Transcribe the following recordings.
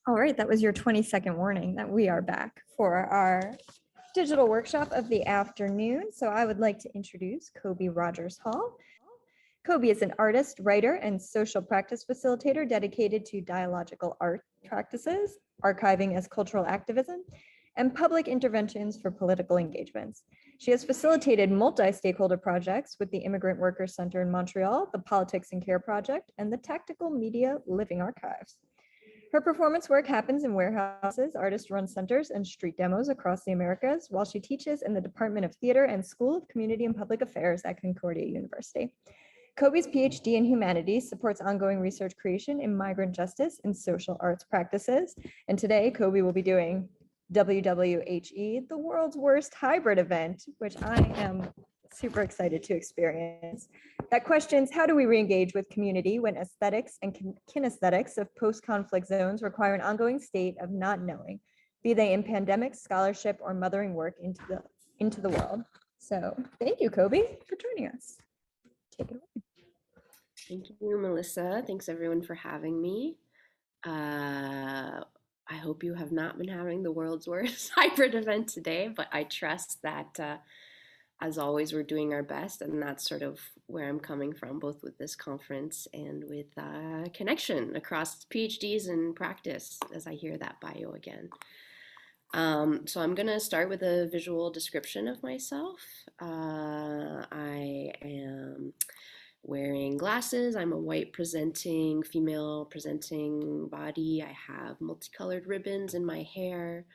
All right, that was your 20-second warning that we are back for our digital workshop of the afternoon. So I would like to introduce Koby Rogers Hall. Koby is an artist, writer, and social practice facilitator dedicated to dialogical art practices, archiving as cultural activism, and public interventions for political engagements. She has facilitated multi-stakeholder projects with the Immigrant Workers Center in Montreal, the Politics and Care Project, and the Tactical Media Living Archives. Her performance work happens in warehouses, artist-run centers, and street demos across the Americas, while she teaches in the Department of Theater and School of Community and Public Affairs at Concordia University. Koby's PhD in humanities supports ongoing research creation in migrant justice and social arts practices. And today, Koby will be doing WWHE, the world's worst hybrid event, which I am super excited to experience. That questions, how do we re-engage with community when aesthetics and kinesthetics of post-conflict zones require an ongoing state of not knowing, be they in pandemic, scholarship, or mothering work into the world. So thank you, Koby, for joining us. Take it away. Thank you, Melissa. Thanks everyone for having me. I hope you have not been having the world's worst hybrid event today, but I trust that as always, we're doing our best, and that's sort of where I'm coming from, both with this conference and with connection across PhDs and practice, as I hear that bio again. So I'm going to start with a visual description of myself. I am wearing glasses. I'm a white presenting, female presenting body. I have multicolored ribbons in my hair.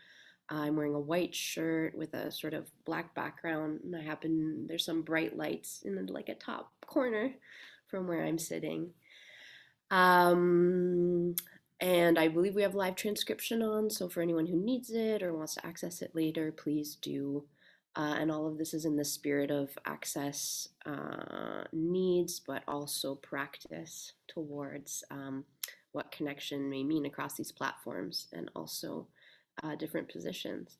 I'm wearing a white shirt with a sort of black background, and there's some bright lights in like a top corner from where I'm sitting. And I believe we have live transcription on, so for anyone who needs it or wants to access it later, please do. And all of this is in the spirit of access needs, but also practice towards what connection may mean across these platforms, and also different positions.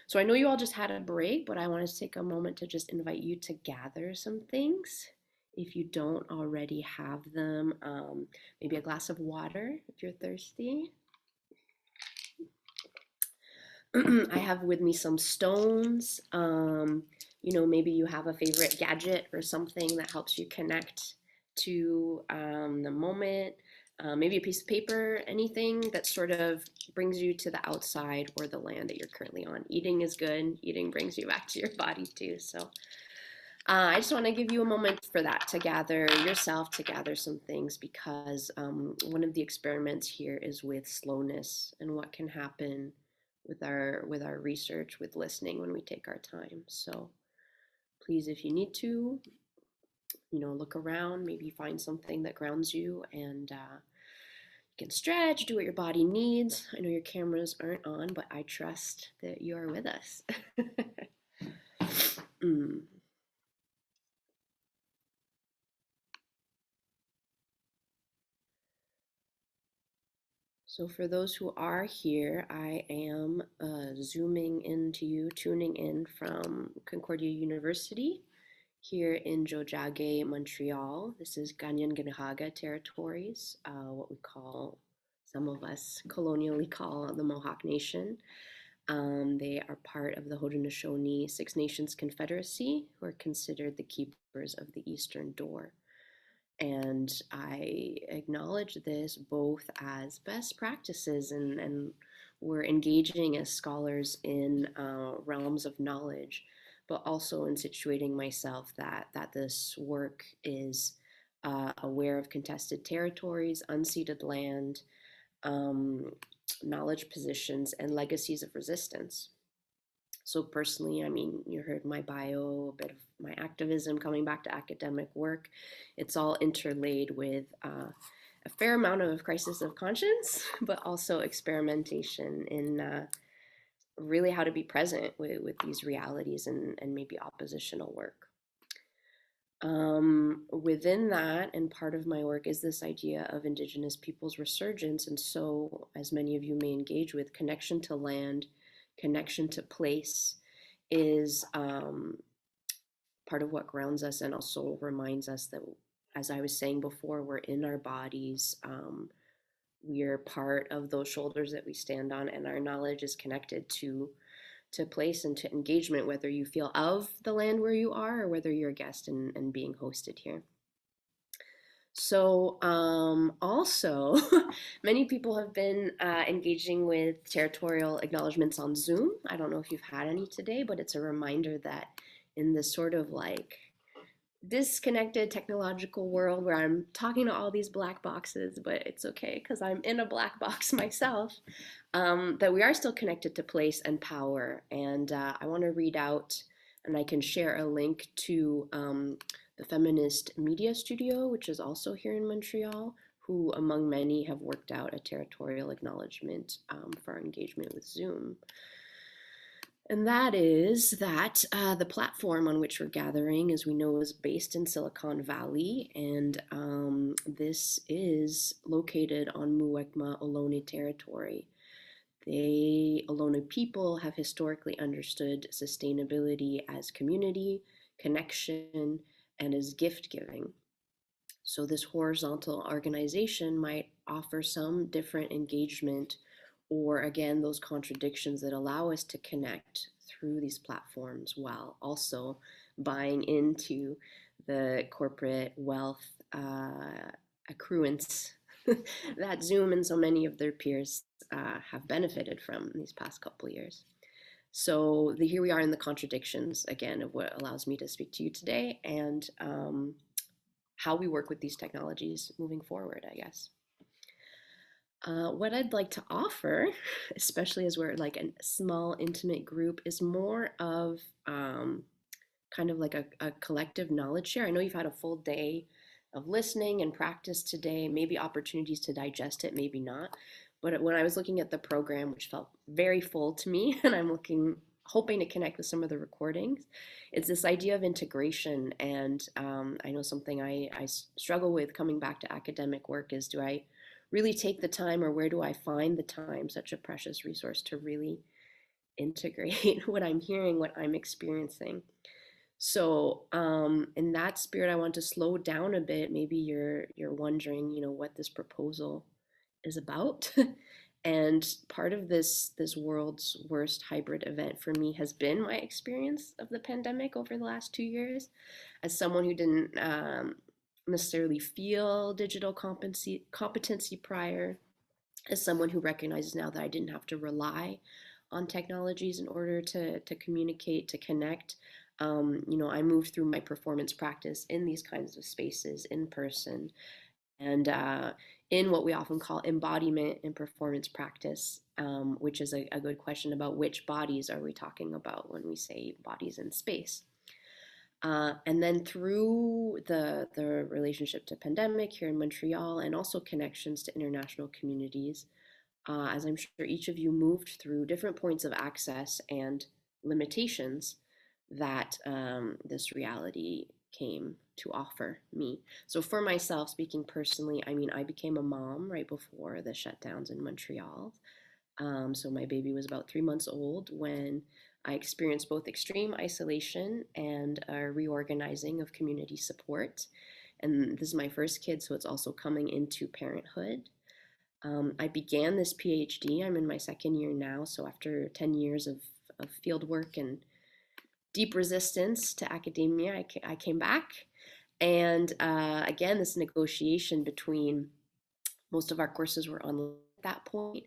So I know you all just had a break, but I wanted to take a moment to just invite you to gather some things. If you don't already have them, maybe a glass of water if you're thirsty. I have with me some stones. Maybe you have a favorite gadget or something that helps you connect to the moment. Maybe a piece of paper, anything that sort of brings you to the outside or the land that you're currently on. Eating is good. Eating brings you back to your body too. So I just want to give you a moment for that, to gather yourself, to gather some things, because one of the experiments here is with slowness and what can happen with our research, with listening when we take our time. So please, if you need to, look around, maybe find something that grounds you, and you can stretch, do what your body needs. I know your cameras aren't on, but I trust that you are with us. So for those who are here, I am zooming into you, tuning in from Concordia University here in Jojage, Montreal. This is Ganyan-Ginhaga territories, what we call, some of us colonially call, the Mohawk Nation. They are part of the Haudenosaunee Six Nations Confederacy, who are considered the keepers of the Eastern Door. And I acknowledge this both as best practices, and we're engaging as scholars in realms of knowledge, but also in situating myself that this work is aware of contested territories, unceded land, knowledge positions, and legacies of resistance. So personally, I mean, you heard my bio, a bit of my activism, coming back to academic work. It's all interlaid with a fair amount of crisis of conscience, but also experimentation in really how to be present with these realities, and maybe oppositional work. Within that, and part of my work, is this idea of Indigenous peoples' resurgence. And so, as many of you may engage with, connection to land, connection to place is part of what grounds us, and also reminds us that, as I was saying before, we're in our bodies. we're part of those shoulders that we stand on, and our knowledge is connected to place and to engagement, whether you feel of the land where you are or whether you're a guest and being hosted here. So, also, many people have been engaging with territorial acknowledgements on Zoom. I don't know if you've had any today, but it's a reminder that in this sort of like disconnected technological world where I'm talking to all these black boxes, but it's okay because I'm in a black box myself, that we are still connected to place and power. And I want to read out, and I can share a link to the Feminist Media Studio, which is also here in Montreal, who, among many, have worked out a territorial acknowledgement for our engagement with Zoom. And that is that the platform on which we're gathering, as we know, is based in Silicon Valley, and this is located on Muwekma Ohlone territory. The Ohlone people have historically understood sustainability as community, connection, and as gift giving. So this horizontal organization might offer some different engagement, or again, those contradictions that allow us to connect through these platforms while also buying into the corporate wealth accruance that Zoom and so many of their peers have benefited from these past couple of years. So here we are in the contradictions again of what allows me to speak to you today, and how we work with these technologies moving forward, I guess. What I'd like to offer, especially as we're like a small, intimate group, is more of kind of like a collective knowledge share. I know you've had a full day of listening and practice today, maybe opportunities to digest it, maybe not. But when I was looking at the program, which felt very full to me, and I'm hoping to connect with some of the recordings, it's this idea of integration. And I know something I struggle with coming back to academic work is, do I really take the time, or where do I find the time, such a precious resource, to really integrate what I'm hearing, what I'm experiencing? So, in that spirit, I want to slow down a bit. Maybe you're wondering, what this proposal is about. And part of this world's worst hybrid event for me has been my experience of the pandemic over the last 2 years, as someone who didn't necessarily feel digital competency prior, as someone who recognizes now that I didn't have to rely on technologies in order to communicate, to connect. I moved through my performance practice in these kinds of spaces in person, and in what we often call embodiment and performance practice, which is a good question about which bodies are we talking about when we say bodies in space. And then through the relationship to pandemic here in Montreal, and also connections to international communities, as I'm sure each of you moved through different points of access and limitations that this reality came to offer me. So for myself, speaking personally, I mean, I became a mom right before the shutdowns in Montreal. So my baby was about 3 months old when I experienced both extreme isolation and a reorganizing of community support. And this is my first kid, so it's also coming into parenthood. I began this PhD. I'm in my second year now. So after 10 years of field work and deep resistance to academia, I came back. And again, this negotiation between, most of our courses were online at that point,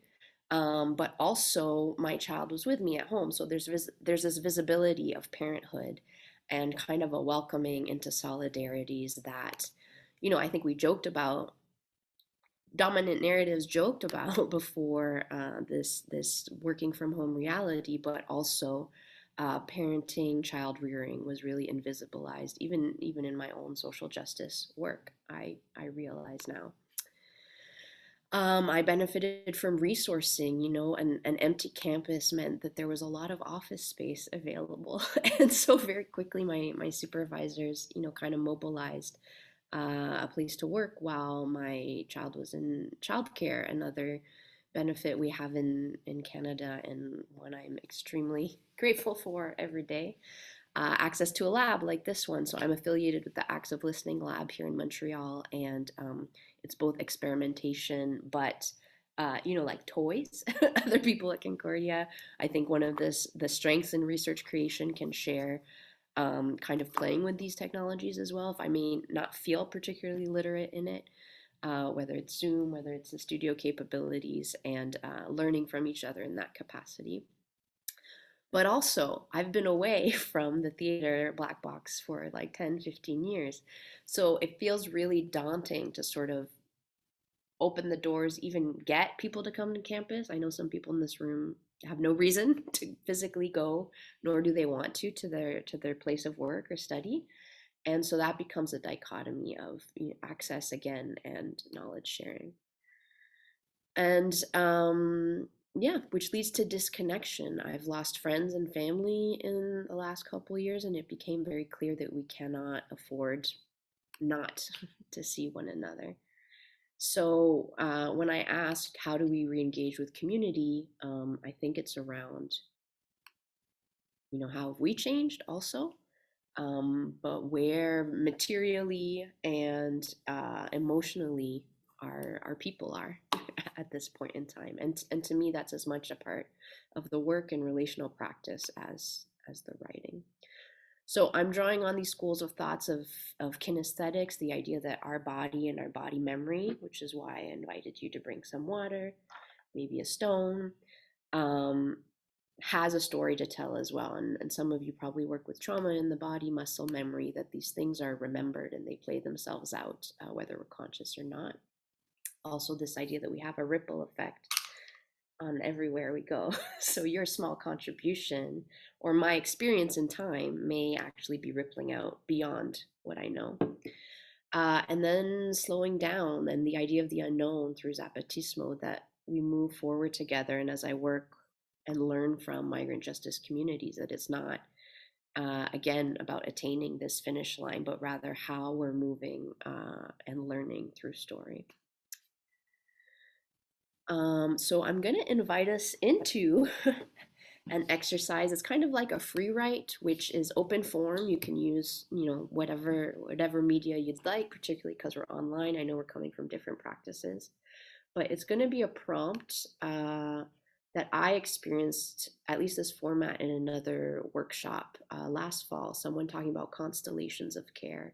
but also my child was with me at home. So there's this visibility of parenthood and kind of a welcoming into solidarities that, I think we joked about, dominant narratives joked about before this working from home reality, but also parenting, child rearing was really invisibilized, even in my own social justice work. I realize now. I benefited from resourcing, an empty campus meant that there was a lot of office space available. And so very quickly my supervisors, kind of mobilized a place to work while my child was in childcare. Another benefit we have in Canada, and one I'm extremely grateful for every day, access to a lab like this one. So I'm affiliated with the Acts of Listening lab here in Montreal, and it's both experimentation, but like toys, other people at Concordia. I think one of the strengths in research creation can share kind of playing with these technologies as well. If I may not feel particularly literate in it, whether it's Zoom, whether it's the studio capabilities, and learning from each other in that capacity. But also, I've been away from the theater black box for like 10, 15 years. So it feels really daunting to sort of open the doors, even get people to come to campus. I know some people in this room have no reason to physically go, nor do they want to their place of work or study. And so that becomes a dichotomy of, access again and knowledge sharing. And yeah, which leads to disconnection. I've lost friends and family in the last couple of years, and it became very clear that we cannot afford not to see one another. So when I ask how do we re-engage with community, I think it's around, how have we changed also, but where materially and emotionally our people are at this point in time. And to me, that's as much a part of the work and relational practice as the writing. So I'm drawing on these schools of thoughts of kinesthetics, the idea that our body and our body memory, which is why I invited you to bring some water, maybe a stone, um, has a story to tell as well. And some of you probably work with trauma in the body, muscle memory, that these things are remembered and they play themselves out, whether we're conscious or not. Also, this idea that we have a ripple effect on everywhere we go. So your small contribution or my experience in time may actually be rippling out beyond what I know. And then slowing down and the idea of the unknown through Zapatismo, that we move forward together. And as I work and learn from migrant justice communities, that it's not, again, about attaining this finish line, but rather how we're moving and learning through story. So I'm going to invite us into an exercise. It's kind of like a free write, which is open form. You can use, whatever media you'd like, particularly because we're online. I know we're coming from different practices, but it's going to be a prompt that I experienced, at least this format, in another workshop last fall. Someone talking about constellations of care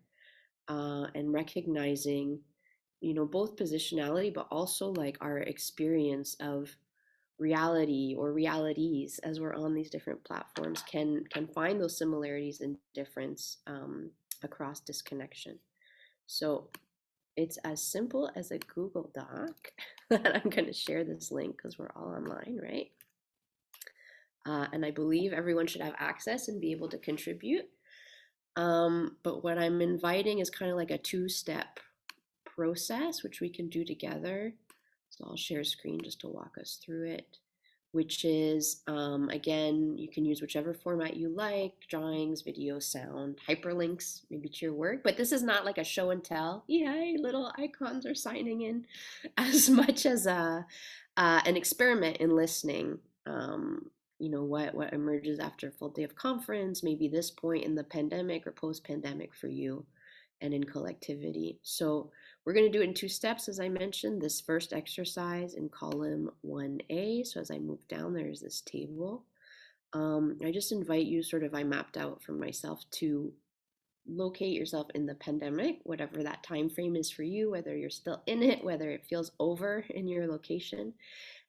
and recognizing, both positionality, but also like our experience of reality or realities as we're on these different platforms can find those similarities and difference across disconnection. So it's as simple as a Google Doc that I'm going to share this link because we're all online, right? And I believe everyone should have access and be able to contribute. But what I'm inviting is kind of like a two-step process, which we can do together. So I'll share a screen just to walk us through it, which is, again, you can use whichever format you like, drawings, video, sound, hyperlinks, maybe to your work. But this is not like a show and tell, yay, little icons are signing in, as much as an experiment in listening. What emerges after a full day of conference, maybe this point in the pandemic or post-pandemic for you, and in collectivity. So we're going to do it in two steps, as I mentioned. This first exercise in column 1A. So as I move down, there's this table. I just invite you, I mapped out for myself, to locate yourself in the pandemic, whatever that time frame is for you, whether you're still in it, whether it feels over in your location,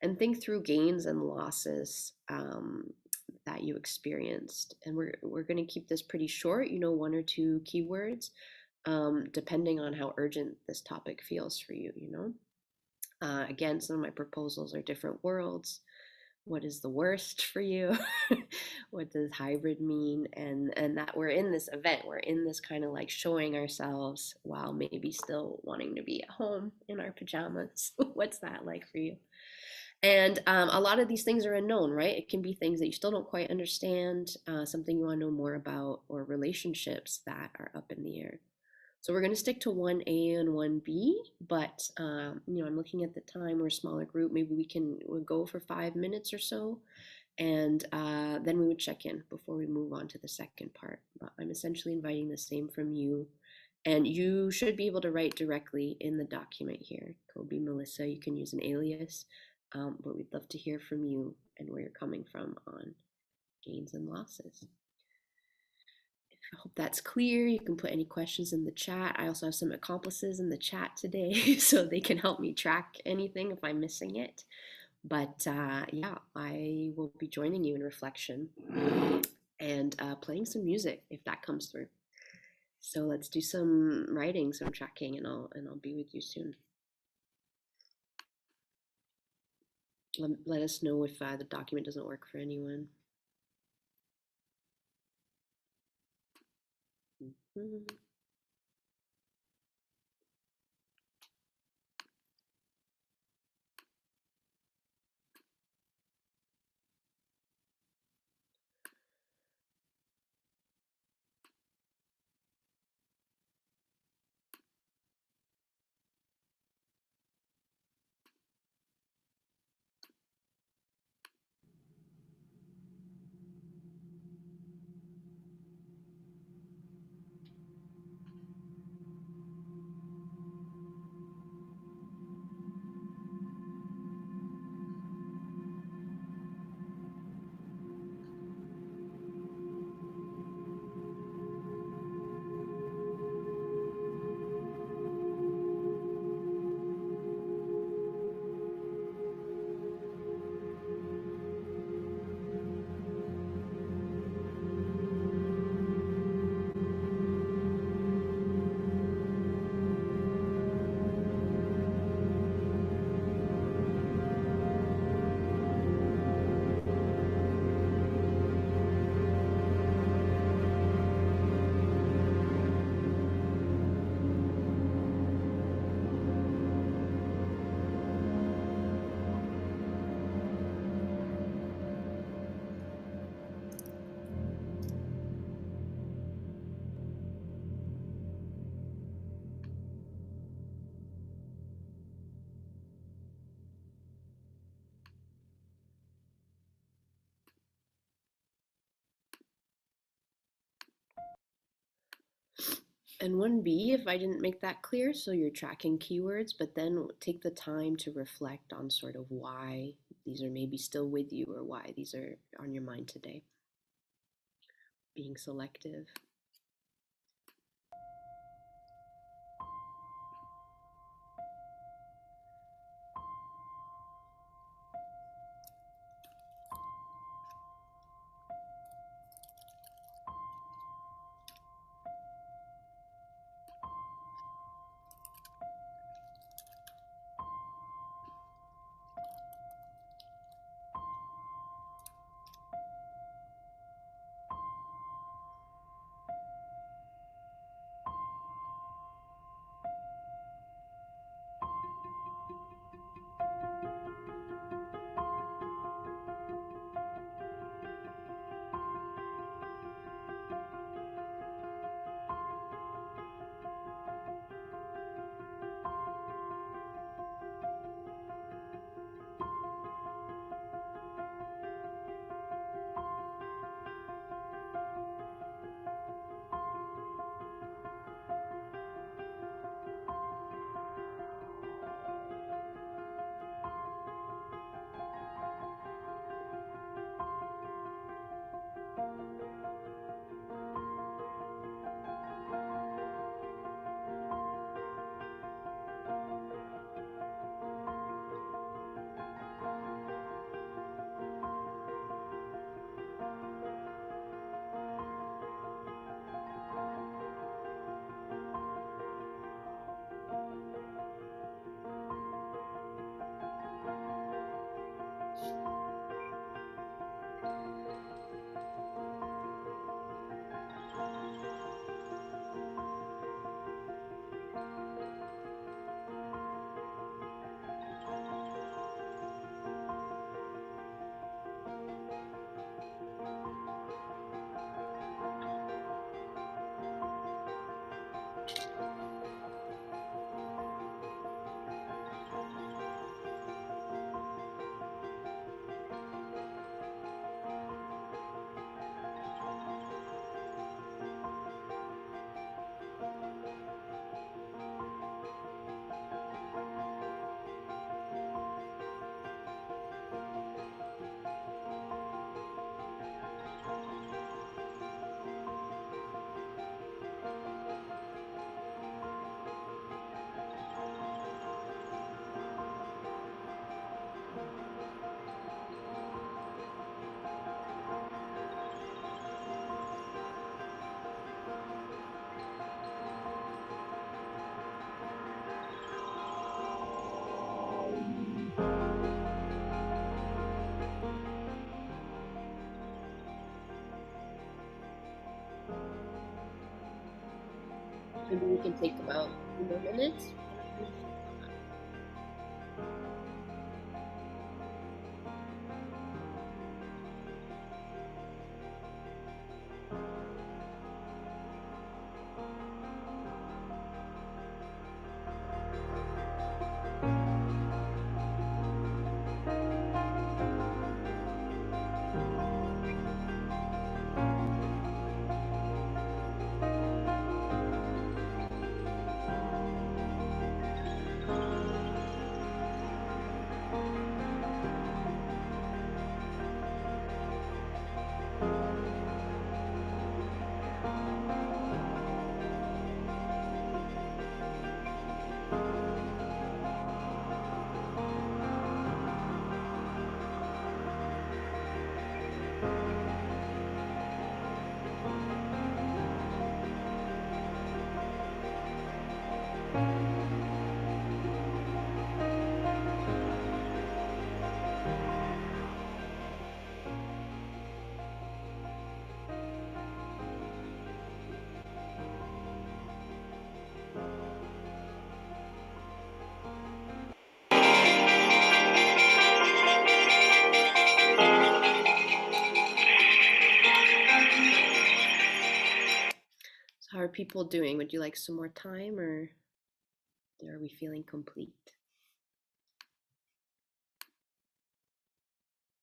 and think through gains and losses that you experienced. And we're going to keep this pretty short, one or two keywords, depending on how urgent this topic feels for you, Again, some of my proposals are different worlds. What is the worst for you? What does hybrid mean? And that we're in this event, we're in this kind of like showing ourselves while maybe still wanting to be at home in our pajamas. What's that like for you? And a lot of these things are unknown, right? It can be things that you still don't quite understand, something you want to know more about, or relationships that are up in the air. So we're going to stick to 1A and 1B, but I'm looking at the time. We're a smaller group. Maybe we'll go for 5 minutes or so, and then we would check in before we move on to the second part. But I'm essentially inviting the same from you And you should be able to write directly in the document here. Koby, Melissa, you can use an alias, but we'd love to hear from you and where you're coming from on gains and losses. I hope that's clear. You can put any questions in the chat. I also have some accomplices in the chat today, so they can help me track anything if I'm missing it. But yeah, I will be joining you in reflection and playing some music if that comes through. So let's do some writing, some tracking, and I'll be with you soon. Let us know if the document doesn't work for anyone. Mm-hmm. And 1B, if I didn't make that clear, so you're tracking keywords, but then take the time to reflect on sort of why these are maybe still with you or why these are on your mind today. Being selective. Maybe we can take about 2 more minutes. So how are people doing? Would you like some more time, or are we feeling complete?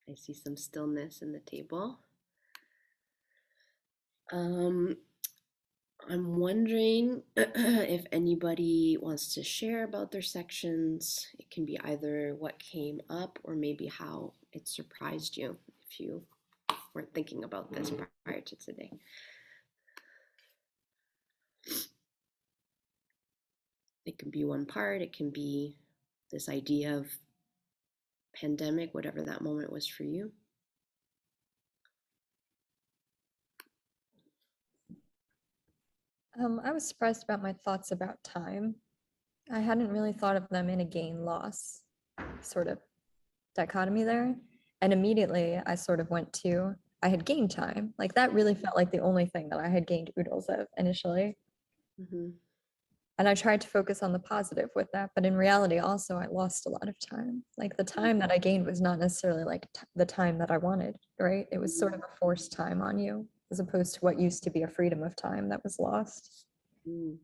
I see some stillness in the table. Um, I'm wondering if anybody wants to share about their sections. It can be either what came up or maybe how it surprised you if you weren't thinking about this prior to today. It can be one part, it can be this idea of pandemic, whatever that moment was for you. I was surprised about my thoughts about time. I hadn't really thought of them in a gain loss sort of dichotomy there. And immediately I sort of went to, I had gained time. Like that really felt like the only thing that I had gained oodles of initially. Mm-hmm. And I tried to focus on the positive with that. But in reality, also, I lost a lot of time. Like the time that I gained was not necessarily like the time that I wanted, right? It was sort of a forced time on you as opposed to what used to be a freedom of time that was lost. Mm.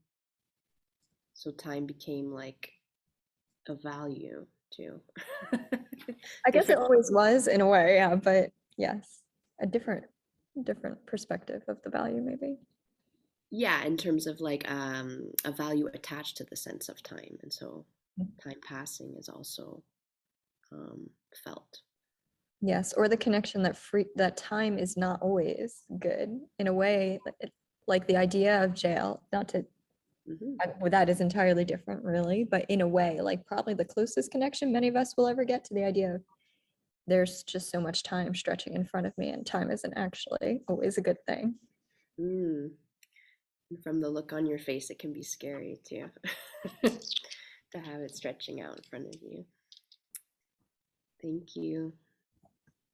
So time became like a value too. I guess it Different. always was in a way, yeah, but yes, a different perspective of the value maybe. Yeah, in terms of like a value attached to the sense of time, and so time passing is also felt. Yes, or the connection that that time is not always good in a way, like the idea of jail, not to Mm-hmm. well, that is entirely different really, but in a way, like probably the closest connection many of us will ever get to the idea of there's just so much time stretching in front of me and time isn't actually always a good thing. Mm. And from the look on your face, it can be scary too, to have it stretching out in front of you. Thank you.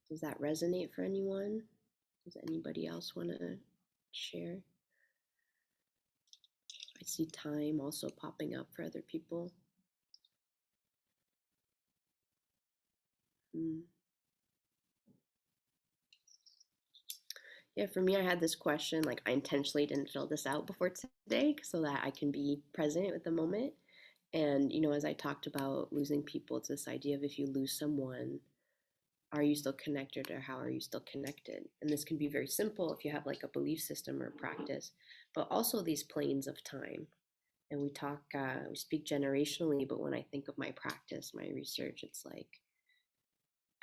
Does that resonate for anyone? Does anybody else want to share? I see time also popping up for other people. Mm. Yeah, for me, I had this question, like I intentionally didn't fill this out before today so that I can be present with the moment. And, as I talked about losing people, it's this idea of if you lose someone, are you still connected or how are you still connected? And this can be very simple if you have like a belief system or a practice, but also these planes of time. And we speak generationally, but when I think of my practice, my research, it's like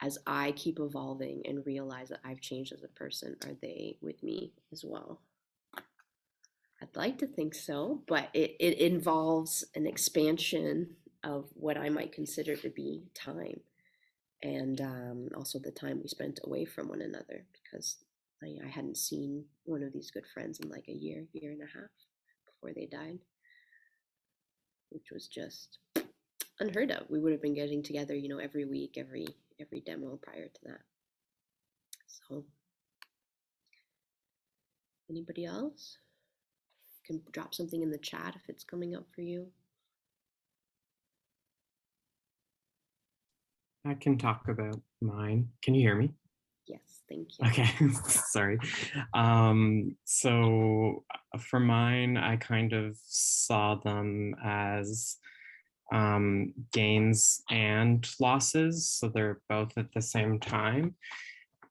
as I keep evolving and realize that I've changed as a person, are they with me as well? I'd like to think so, but it involves an expansion of what I might consider to be time and also the time we spent away from one another because I hadn't seen one of these good friends in like a year and a half before they died, which was just unheard of. We would have been getting together, every week, every demo prior to that. So, anybody else? can drop something in the chat if it's coming up for you. I can talk about mine. Can you hear me? Yes, thank you. Okay, sorry. So for mine, I kind of saw them as gains and losses. So they're both at the same time.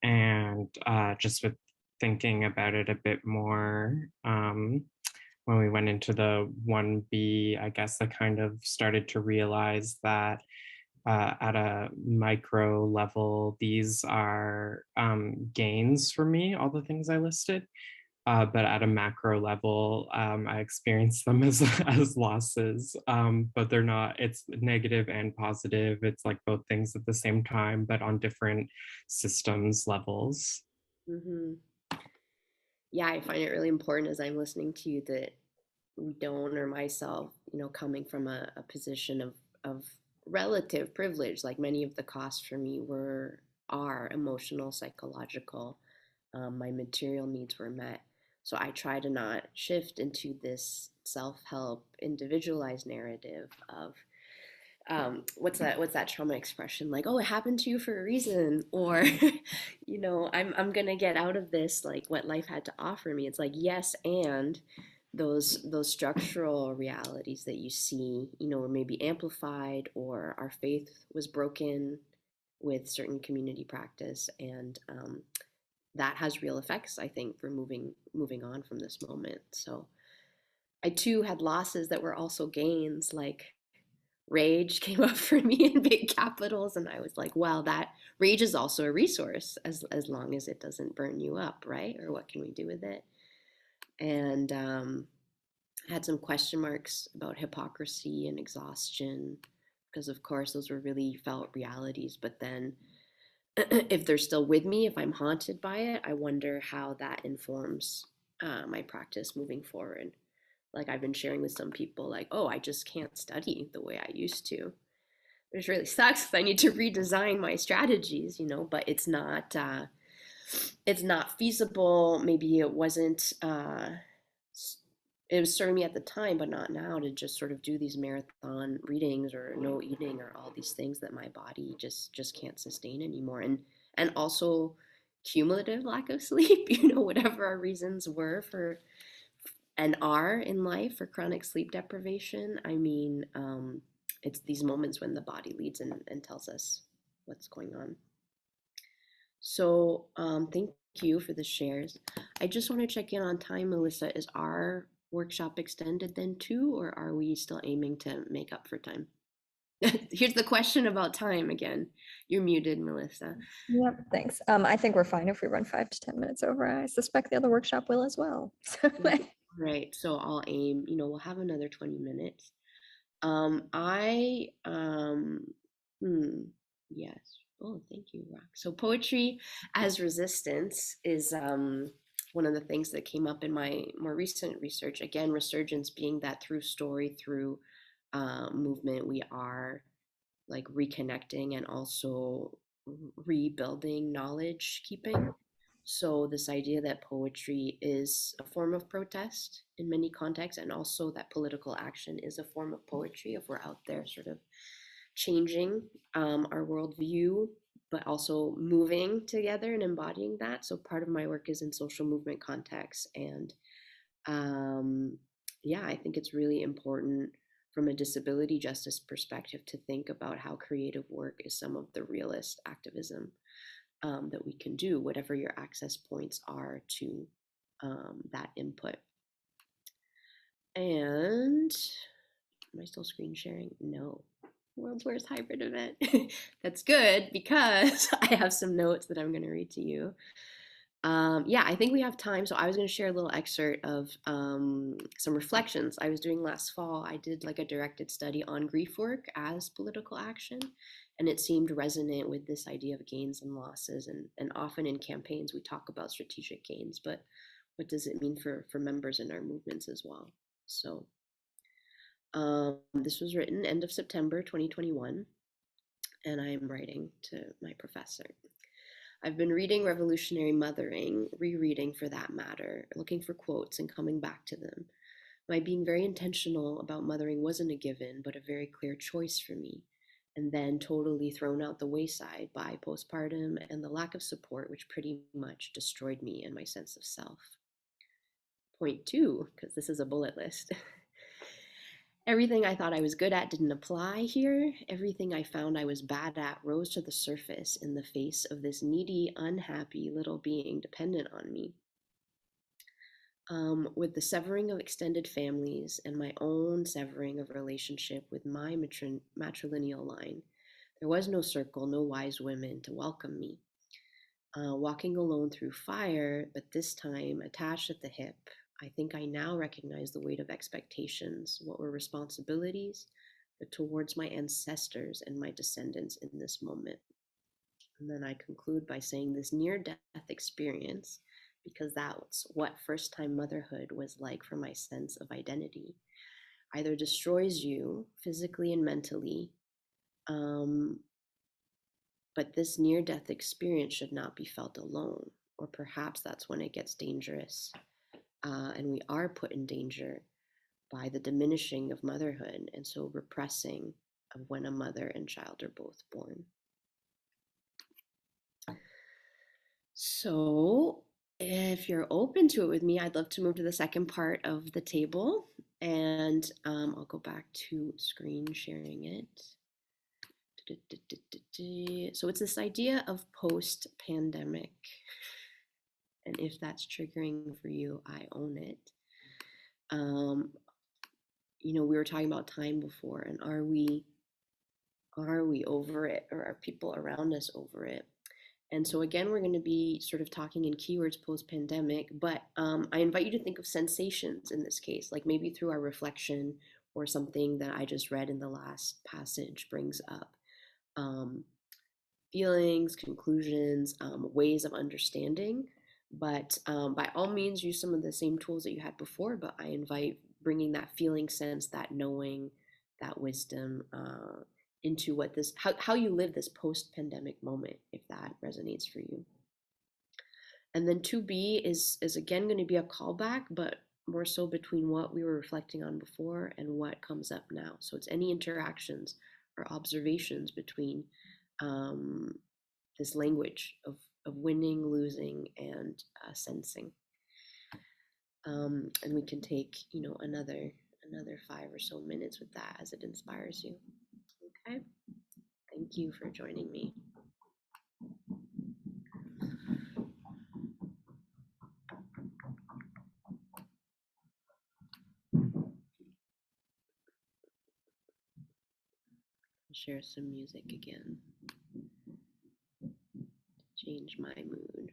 And just with thinking about it a bit more, when we went into the 1B, I guess I kind of started to realize that at a micro level, these are gains for me, all the things I listed. But at a macro level, I experience them as as losses. But they're not. It's negative and positive. It's like both things at the same time, but on different systems levels. Mm-hmm. Yeah, I find it really important as I'm listening to you that we don't, or myself, coming from a position of relative privilege, like many of the costs for me are emotional, psychological. My material needs were met. So I try to not shift into this self-help, individualized narrative of what's that trauma expression, like, oh, it happened to you for a reason, or I'm gonna get out of this like what life had to offer me. It's like, yes, and those structural realities that you see, were maybe amplified, or our faith was broken with certain community practice, and that has real effects, I think, for moving on from this moment. So I too had losses that were also gains, like rage came up for me in big capitals, and I was like, wow, that rage is also a resource, as long as it doesn't burn you up, right? Or what can we do with it? And I had some question marks about hypocrisy and exhaustion, because of course those were really felt realities. But then if they're still with me, if I'm haunted by it, I wonder how that informs my practice moving forward. Like, I've been sharing with some people, like, oh, I just can't study the way I used to, which really sucks because I need to redesign my strategies, but it's not feasible. Maybe it was serving me at the time, but not now, to just sort of do these marathon readings or no eating or all these things that my body just can't sustain anymore. And also cumulative lack of sleep, whatever our reasons were for and are in life for chronic sleep deprivation. I mean, it's these moments when the body leads and tells us what's going on. So thank you for the shares. I just want to check in on time, Melissa. Is our workshop extended then too, or are we still aiming to make up for time? Here's the question about time again. You're muted, Melissa. Yep, thanks. I think we're fine if we run 5 to 10 minutes over. I suspect the other workshop will as well. Right. So I'll aim, we'll have another 20 minutes. Yes. Oh, thank you, Rock. So poetry as resistance is one of the things that came up in my more recent research. Again, resurgence being that through story, through movement, we are like reconnecting and also rebuilding knowledge keeping. So, this idea that poetry is a form of protest in many contexts, and also that political action is a form of poetry if we're out there sort of changing our worldview, but also moving together and embodying that. So, part of my work is in social movement contexts. And yeah, I think it's really important from a disability justice perspective to think about how creative work is some of the realest activism that we can do, whatever your access points are to that input. And am I still screen sharing? No. World's worst hybrid event. That's good because I have some notes that I'm going to read to you. Yeah, I think we have time. So I was going to share a little excerpt of some reflections I was doing last fall. I did like a directed study on grief work as political action, and it seemed resonant with this idea of gains and losses. And often in campaigns, we talk about strategic gains, but what does it mean for members in our movements as well? So this was written end of September 2021, and I'm writing to my professor. I've been reading Revolutionary Mothering, rereading for that matter, looking for quotes and coming back to them. My being very intentional about mothering wasn't a given, but a very clear choice for me, and then totally thrown out the wayside by postpartum and the lack of support, which pretty much destroyed me and my sense of self. Point two, because this is a bullet list. Everything I thought I was good at didn't apply here. Everything I found I was bad at rose to the surface in the face of this needy, unhappy little being dependent on me. With the severing of extended families and my own severing of relationship with my matrilineal line, there was no circle, no wise women to welcome me. Walking alone through fire, but this time attached at the hip, I think I now recognize the weight of expectations, what were responsibilities, but towards my ancestors and my descendants in this moment. And then I conclude by saying this near-death experience, because that's what first-time motherhood was like for my sense of identity, either destroys you physically and mentally, but this near-death experience should not be felt alone, or perhaps that's when it gets dangerous, and we are put in danger by the diminishing of motherhood, and so repressing of when a mother and child are both born. So if you're open to it with me, I'd love to move to the second part of the table, and I'll go back to screen sharing it. So it's this idea of post-pandemic, and if that's triggering for you, I own it. We were talking about time before, and are we over it, or are people around us over it? And so again, we're going to be sort of talking in keywords post-pandemic, but I invite you to think of sensations in this case, like maybe through our reflection or something that I just read in the last passage brings up. Feelings, conclusions, ways of understanding, but by all means use some of the same tools that you had before, but I invite bringing that feeling sense, that knowing, that wisdom into what this, how you live this post-pandemic moment, if that resonates for you. And then 2B is again going to be a callback, but more so between what we were reflecting on before and what comes up now. So it's any interactions or observations between this language of winning, losing, and sensing. And we can take, another 5 or so minutes with that as it inspires you. Okay. Thank you for joining me. I'll share some music again to change my mood.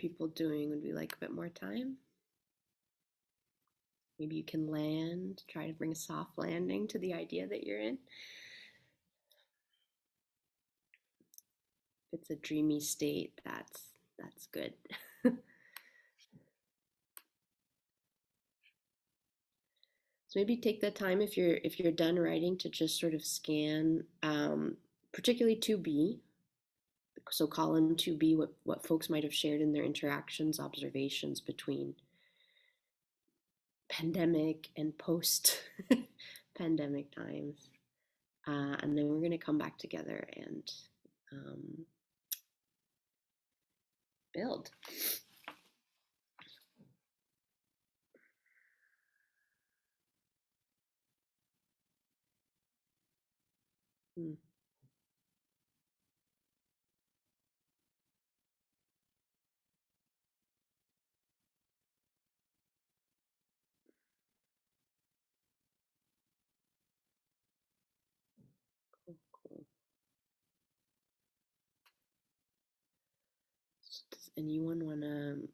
people doing? Would we like a bit more time? Maybe you can land, try to bring a soft landing to the idea that you're in. If it's a dreamy state, that's good. So maybe take the time if you're done writing to just sort of scan, particularly 2B. So column 2B, what folks might have shared in their interactions, observations between pandemic and post pandemic times. And then we're going to come back together and build. Hmm. Cool, cool. Does anyone want to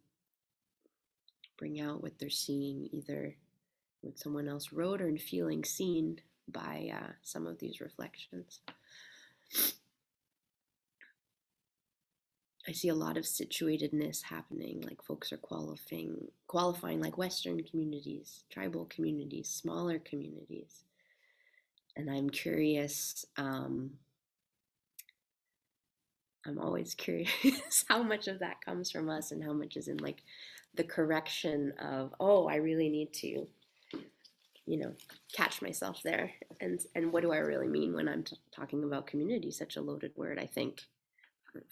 bring out what they're seeing, either what someone else wrote or in feeling seen by some of these reflections? I see a lot of situatedness happening, like folks are qualifying like Western communities, tribal communities, smaller communities. And I'm curious, I'm always curious how much of that comes from us and how much is in like the correction of, oh, I really need to, catch myself there. And what do I really mean when I'm talking about community, such a loaded word? I think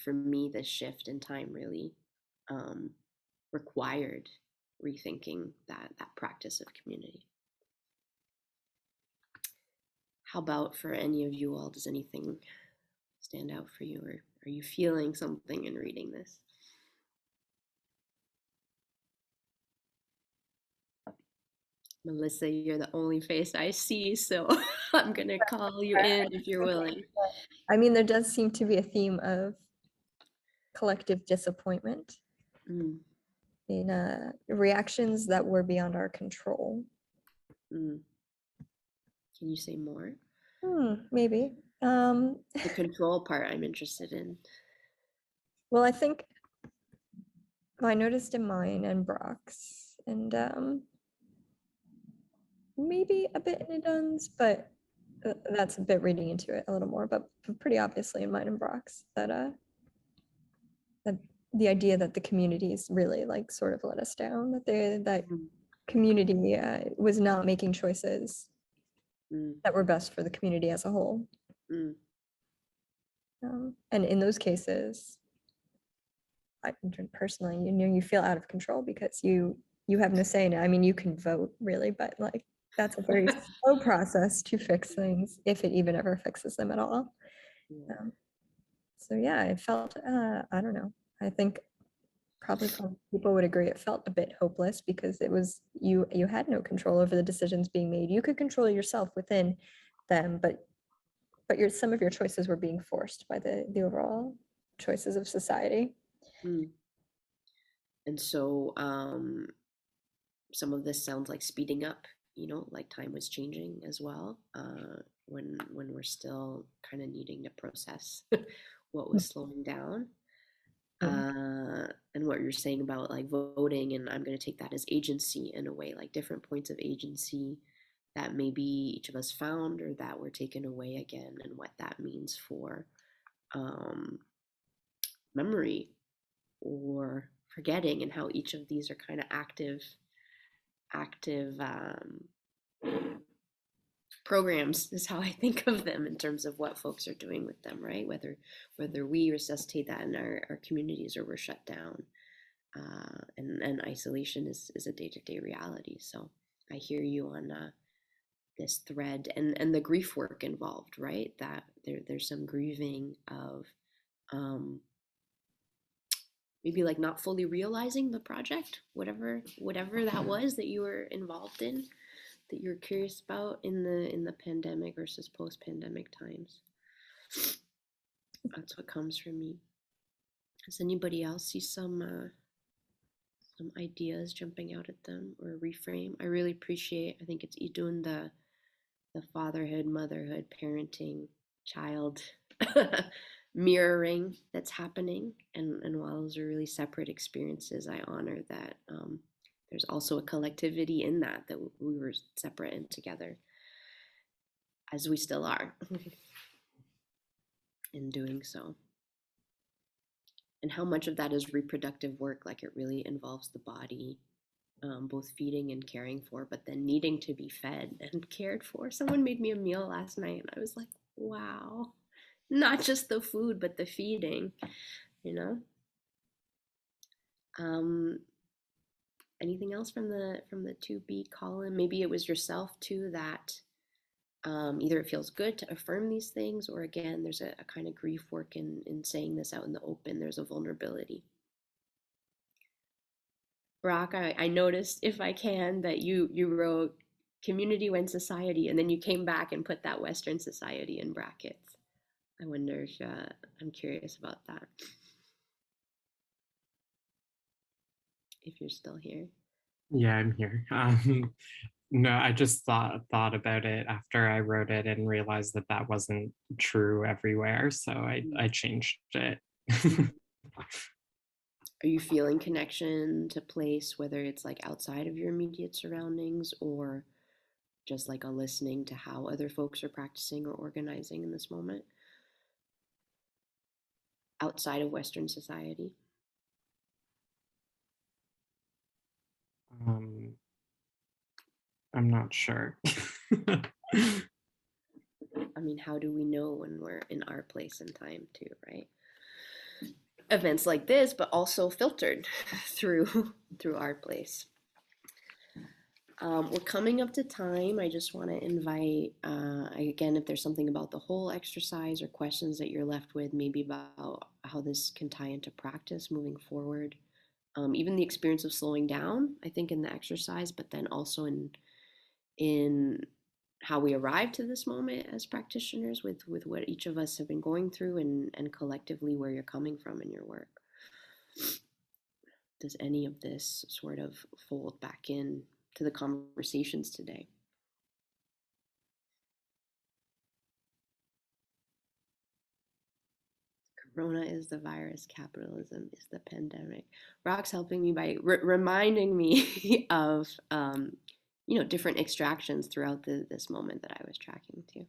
for me, this shift in time really required rethinking that practice of community. How about for any of you all, does anything stand out for you, or are you feeling something in reading this? Melissa, you're the only face I see, so I'm gonna call you in if you're willing. I mean, there does seem to be a theme of collective disappointment Mm, in reactions that were beyond our control. mm. Can you say more? Maybe. The control part I'm interested in. Well, I think I noticed in mine and Brock's, and maybe a bit in Adun's, but that's a bit reading into it a little more, but pretty obviously in mine and Brock's that the idea that the communities really like sort of let us down, that Mm, community was not making choices mm, that were best for the community as a whole. mm, And in those cases, I personally, you feel out of control because you have no say in it. I mean, you can vote really, but like that's a very slow process to fix things, if it even ever fixes them at all. yeah. So yeah, it felt I don't know. I think probably people would agree it felt a bit hopeless because it was you had no control over the decisions being made. You could control yourself within them, but some of your choices were being forced by the overall choices of society. Mm. And so some of this sounds like speeding up, like time was changing as well, when we're still kind of needing to process what was slowing down. And what you're saying about like voting, and I'm going to take that as agency in a way, like different points of agency that maybe each of us found or that were taken away again, and what that means for memory or forgetting, and how each of these are kind of active programs is how I think of them in terms of what folks are doing with them, right? Whether we resuscitate that in our communities or we're shut down. And isolation is a day-to-day reality. So I hear you on this thread and the grief work involved, right? That there's some grieving of maybe like not fully realizing the project, whatever that was that you were involved in, that you're curious about in the pandemic versus post-pandemic times. That's what comes from me. Does anybody else see some some ideas jumping out at them or reframe. I really appreciate, I think it's doing the fatherhood, motherhood, parenting, child mirroring that's happening. And while those are really separate experiences, I honor that there's also a collectivity in that we were separate and together, as we still are in doing so. And how much of that is reproductive work, like it really involves the body, both feeding and caring for, but then needing to be fed and cared for. Someone made me a meal last night and I was like, wow, not just the food, but the feeding, you know? Anything else from the 2B column? Maybe it was yourself too that either it feels good to affirm these things, or again, there's a kind of grief work in saying this out in the open. There's a vulnerability. Brock, I noticed, if I can, that you wrote community when society, and then you came back and put that Western society in brackets. I wonder if I'm curious about that. If you're still here. Yeah, I'm here. No, I just thought about it after I wrote it and realized that that wasn't true everywhere, so I changed it. Are you feeling connection to place, whether it's like outside of your immediate surroundings or just like a listening to how other folks are practicing or organizing in this moment outside of Western society? I'm not sure. I mean, how do we know when we're in our place and time too, right? Events like this, but also filtered through our place. We're coming up to time. I just want to invite, again, if there's something about the whole exercise or questions that you're left with, maybe about how this can tie into practice moving forward. Even the experience of slowing down, I think, in the exercise, but then also in how we arrive to this moment as practitioners with what each of us have been going through, and collectively where you're coming from in your work. Does any of this sort of fold back in to the conversations today? Corona is the virus, capitalism is the pandemic. Rock's helping me by reminding me of different extractions throughout this moment that I was tracking too.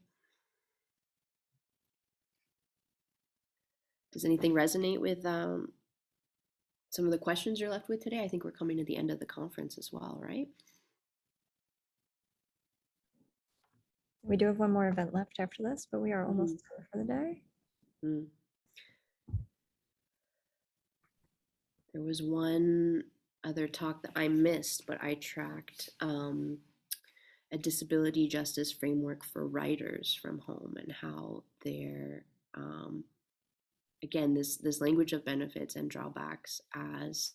Does anything resonate with some of the questions you're left with today? I think we're coming to the end of the conference as well, right? We do have one more event left after this, but we are almost done for the day. There was one other talk that I missed, but I tracked a disability justice framework for writers from home, and how they're again this language of benefits and drawbacks as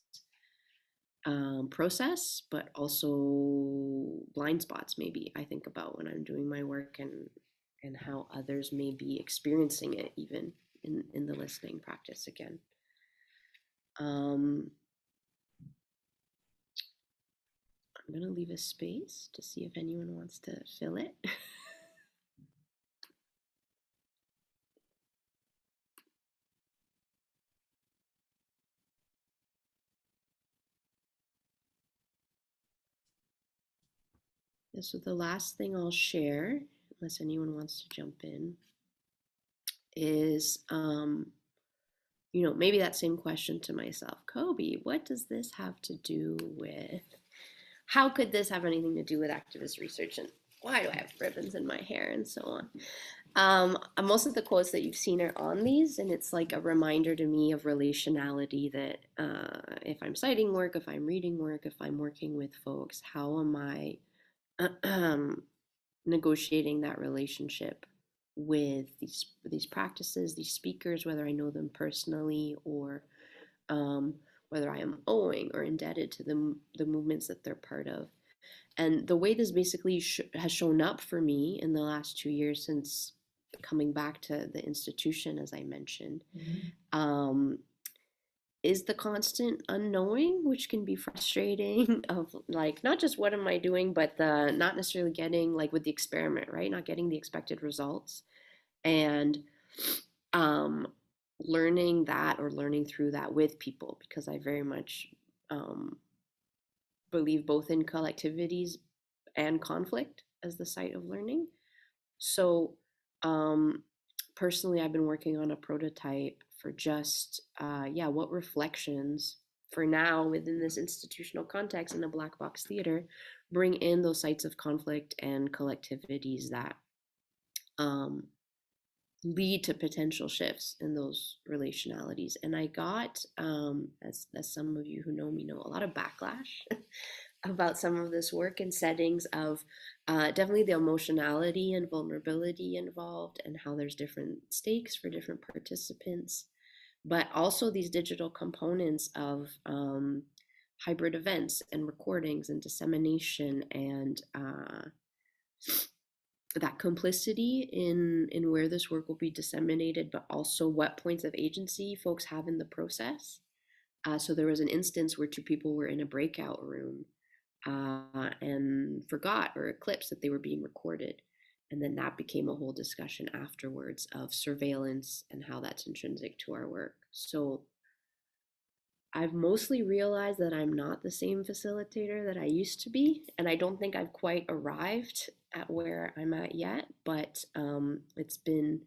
process, but also blind spots. Maybe I think about when I'm doing my work, and how others may be experiencing it even in the listening practice again. I'm gonna leave a space to see if anyone wants to fill it. So the last thing I'll share, unless anyone wants to jump in, is maybe that same question to myself. Koby, what does this have to do with, how could this have anything to do with activist research, and why do I have ribbons in my hair, and so on. Most of the quotes that you've seen are on these, and it's like a reminder to me of relationality, that if I'm citing work, if I'm reading work, if I'm working with folks, how am I negotiating that relationship with these practices, these speakers, whether I know them personally, or whether I am owing or indebted to the movements that they're part of. And the way this basically has shown up for me in the last 2 years since coming back to the institution, as I mentioned, is the constant unknowing, which can be frustrating of like not just what am I doing, but the not necessarily getting like with the experiment, right? Not getting the expected results. And um learning that or learning through that with people because I very much um believe both in collectivities and conflict as the site of learning. So, um, personally, I've been working on a prototype for just, yeah, what reflections for now within this institutional context in a black box theater bring in those sites of conflict and collectivities that um, lead to potential shifts in those relationalities. And I got, as some of you who know me know, a lot of backlash about some of this work in settings of definitely the emotionality and vulnerability involved and how there's different stakes for different participants, but also these digital components of hybrid events and recordings and dissemination and that complicity in where this work will be disseminated, but also what points of agency folks have in the process. So there was an instance where two people were in a breakout room and forgot or eclipsed that they were being recorded. And then that became a whole discussion afterwards of surveillance and how that's intrinsic to our work. So I've mostly realized that I'm not the same facilitator that I used to be. And I don't think I've quite arrived at where I'm at yet, but it's been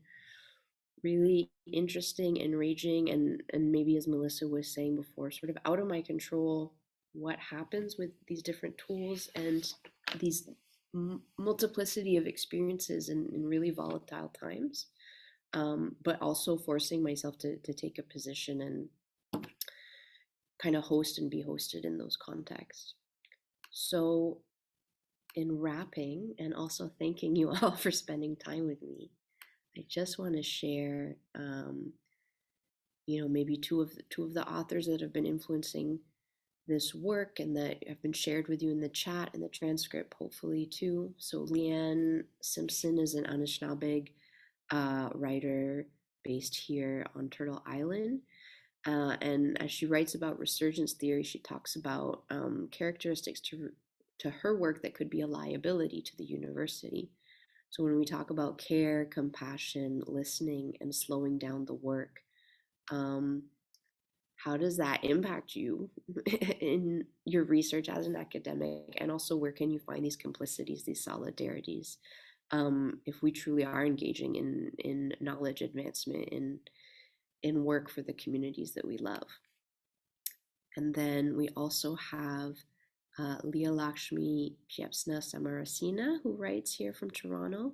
really interesting, enraging, and maybe as Melissa was saying before, sort of out of my control what happens with these different tools and these multiplicity of experiences in really volatile times, but also forcing myself to take a position and kind of host and be hosted in those contexts. So in wrapping and also thanking you all for spending time with me, I just want to share maybe two of the authors that have been influencing this work and that have been shared with you in the chat and the transcript, hopefully too. So Leanne Simpson is an Anishinaabeg writer based here on Turtle Island. And as she writes about resurgence theory, she talks about characteristics to her work that could be a liability to the university. So when we talk about care, compassion, listening, and slowing down the work, how does that impact you in your research as an academic? And also, where can you find these complicities, these solidarities, if we truly are engaging in knowledge advancement, in work for the communities that we love? And then we also have Leah Lakshmi Piepsna Samarasina, who writes here from Toronto.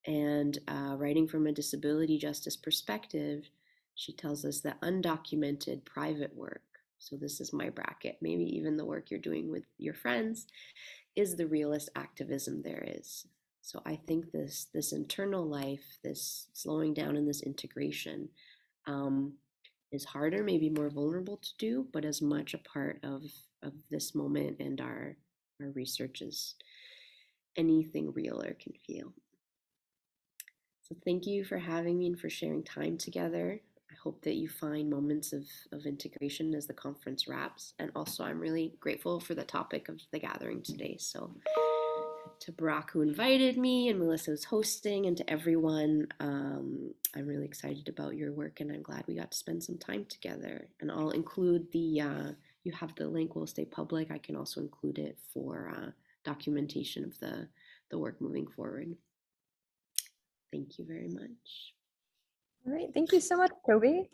And writing from a disability justice perspective, she tells us that undocumented private work, so this is my bracket, maybe even the work you're doing with your friends, is the realest activism there is. So I think this internal life, this slowing down and this integration is harder, maybe more vulnerable to do, but as much a part of this moment and our research as anything realer can feel. So thank you for having me and for sharing time together. I hope that you find moments of integration as the conference wraps. And also, I'm really grateful for the topic of the gathering today. So to Barack, who invited me, and Melissa, who's hosting, and to everyone, I'm really excited about your work, and I'm glad we got to spend some time together. And I'll include you have the link, will stay public. I can also include it for documentation of the work moving forward. Thank you very much. All right. Thank you so much, Koby.